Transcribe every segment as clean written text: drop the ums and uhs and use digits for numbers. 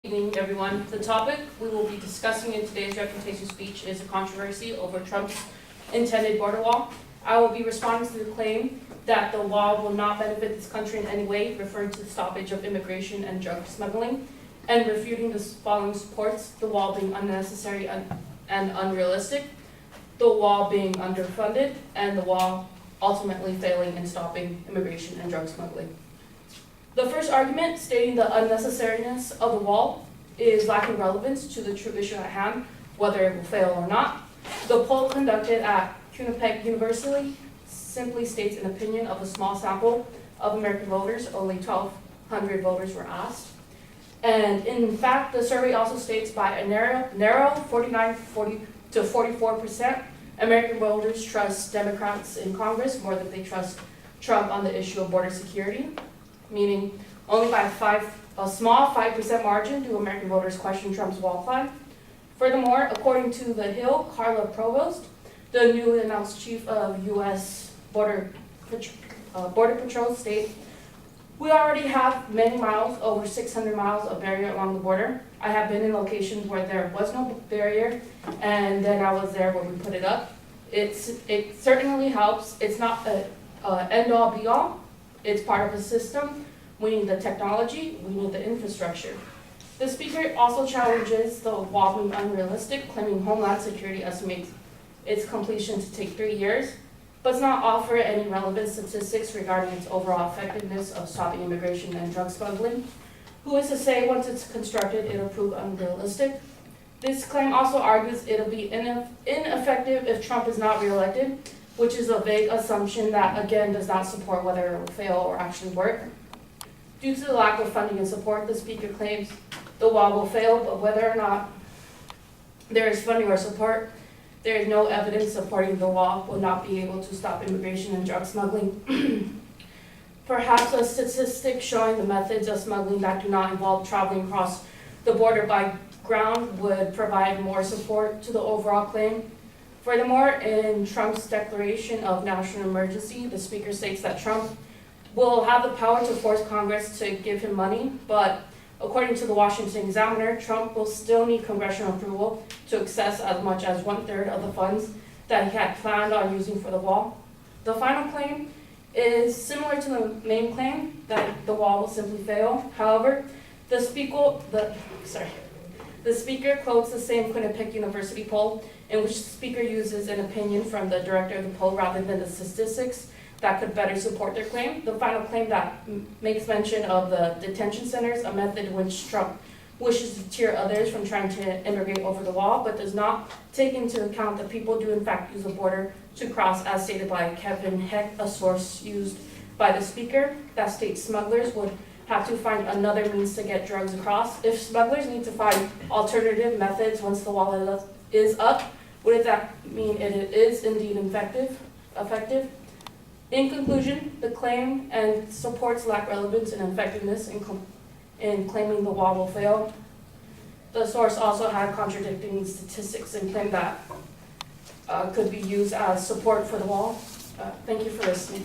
Good evening, everyone. The topic we will be discussing in today's refutation speech is a controversy over Trump's intended border wall. I will be responding to the claim that the wall will not benefit this country in any way, referring to the stoppage of immigration and drug smuggling, and refuting the following supports: the wall being unnecessary and unrealistic, the wall being underfunded, and the wall ultimately failing in stopping immigration and drug smuggling. The first argument, stating the unnecessariness of the wall, is lacking relevance to the true issue at hand, whether it will fail or not. The poll conducted at Quinnipiac University simply states an opinion of a small sample of American voters. Only 1,200 voters were asked. And in fact, the survey also states by a narrow 49 to 44%, American voters trust Democrats in Congress more than they trust Trump on the issue of border security. Meaning only by a small 5% margin do American voters question Trump's wall plan. Furthermore, according to The Hill, Carla Provost, the newly announced chief of U.S. Border Patrol, state, "We already have many miles, over 600 miles of barrier along the border. I have been in locations where there was no barrier, and then I was there when we put it up. It certainly helps. It's not an end-all, be-all. It's part of a system. We need the technology, we need the infrastructure." The speaker also challenges the wall being unrealistic, claiming Homeland Security estimates its completion to take 3 years, but does not offer any relevant statistics regarding its overall effectiveness of stopping immigration and drug smuggling. Who is to say once it's constructed it'll prove unrealistic? This claim also argues it'll be ineffective if Trump is not reelected, which is a vague assumption that, again, does not support whether it will fail or actually work. Due to the lack of funding and support, the speaker claims the wall will fail, but whether or not there is funding or support, there is no evidence supporting the wall will not be able to stop immigration and drug smuggling. Perhaps a statistic showing the methods of smuggling that do not involve traveling across the border by ground would provide more support to the overall claim. Furthermore, in Trump's declaration of national emergency, the speaker states that Trump will have the power to force Congress to give him money, but according to the Washington Examiner, Trump will still need congressional approval to access as much as 1/3 of the funds that he had planned on using for the wall. The final claim is similar to the main claim that the wall will simply fail. However, the speaker quotes the same Quinnipiac University poll, in which the speaker uses an opinion from the director of the poll rather than the statistics that could better support their claim. The final claim that makes mention of the detention centers, a method in which Trump wishes to deter others from trying to immigrate over the wall, but does not take into account that people do in fact use the border to cross, as stated by Kevin Heck, a source used by the speaker, that states smugglers would have to find another means to get drugs across. If smugglers need to find alternative methods once the wall is up, would that mean it is indeed effective? In conclusion, the claim and supports lack relevance and effectiveness in claiming the wall will fail. The source also had contradicting statistics and claimed that could be used as support for the wall. Thank you for listening.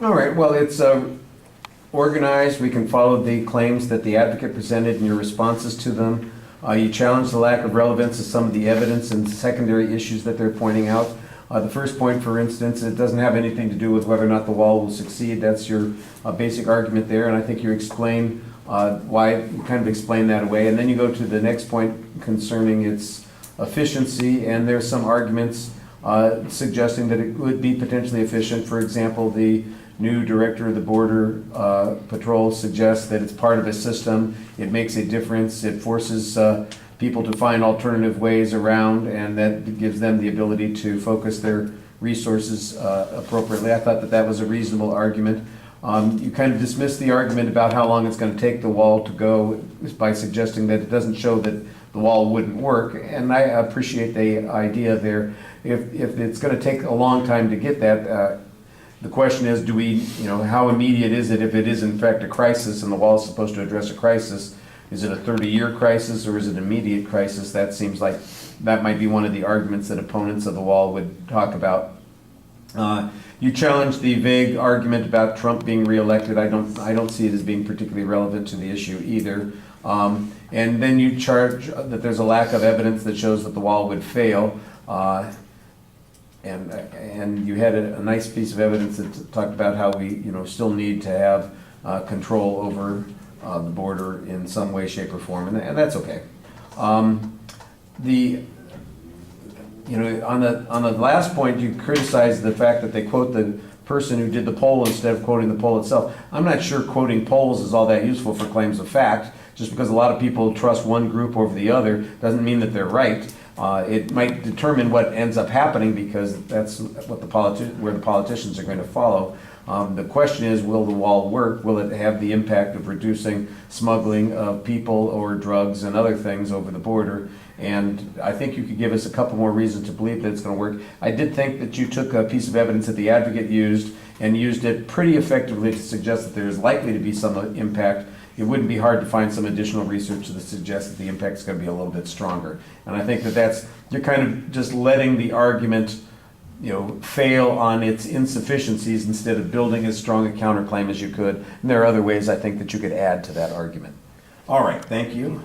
All right, well, it's organized. We can follow the claims that the advocate presented and your responses to them. You challenge the lack of relevance of some of the evidence and secondary issues that they're pointing out. The first point, for instance, it doesn't have anything to do with whether or not the wall will succeed. That's your basic argument there, and I think you explain why, you kind of explain that away. And then you go to the next point concerning its efficiency, and there's some arguments suggesting that it would be potentially efficient. For example, the new director of the Border Patrol suggests that it's part of a system. It makes a difference. It forces people to find alternative ways around, and that gives them the ability to focus their resources appropriately. I thought that that was a reasonable argument. You kind of dismissed the argument about how long it's going to take the wall to go by suggesting that it doesn't show that the wall wouldn't work, and I appreciate the idea there. If it's going to take a long time to get that, the question is, do we, how immediate is it if it is in fact a crisis and the wall is supposed to address a crisis? Is it a 30-year crisis or is it an immediate crisis? That seems like that might be one of the arguments that opponents of the wall would talk about. You challenged the vague argument about Trump being reelected. I don't see it as being particularly relevant to the issue either. And then you charge that there's a lack of evidence that shows that the wall would fail. And you had a nice piece of evidence that talked about how we still need to have control over the border in some way, shape, or form, and that's okay. On the last point, you criticized the fact that they quote the person who did the poll instead of quoting the poll itself. I'm not sure quoting polls is all that useful for claims of fact. Just because a lot of people trust one group over the other doesn't mean that they're right. It might determine what ends up happening because that's what where the politicians are going to follow. The question is, will the wall work? Will it have the impact of reducing smuggling of people or drugs and other things over the border? And I think you could give us a couple more reasons to believe that it's going to work. I did think that you took a piece of evidence that the advocate used and used it pretty effectively to suggest that there is likely to be some impact. It wouldn't be hard to find some additional research that suggests that the impact is going to be a little bit stronger. And I think that you're kind of just letting the argument fail on its insufficiencies instead of building as strong a counterclaim as you could. And there are other ways I think that you could add to that argument. All right, thank you.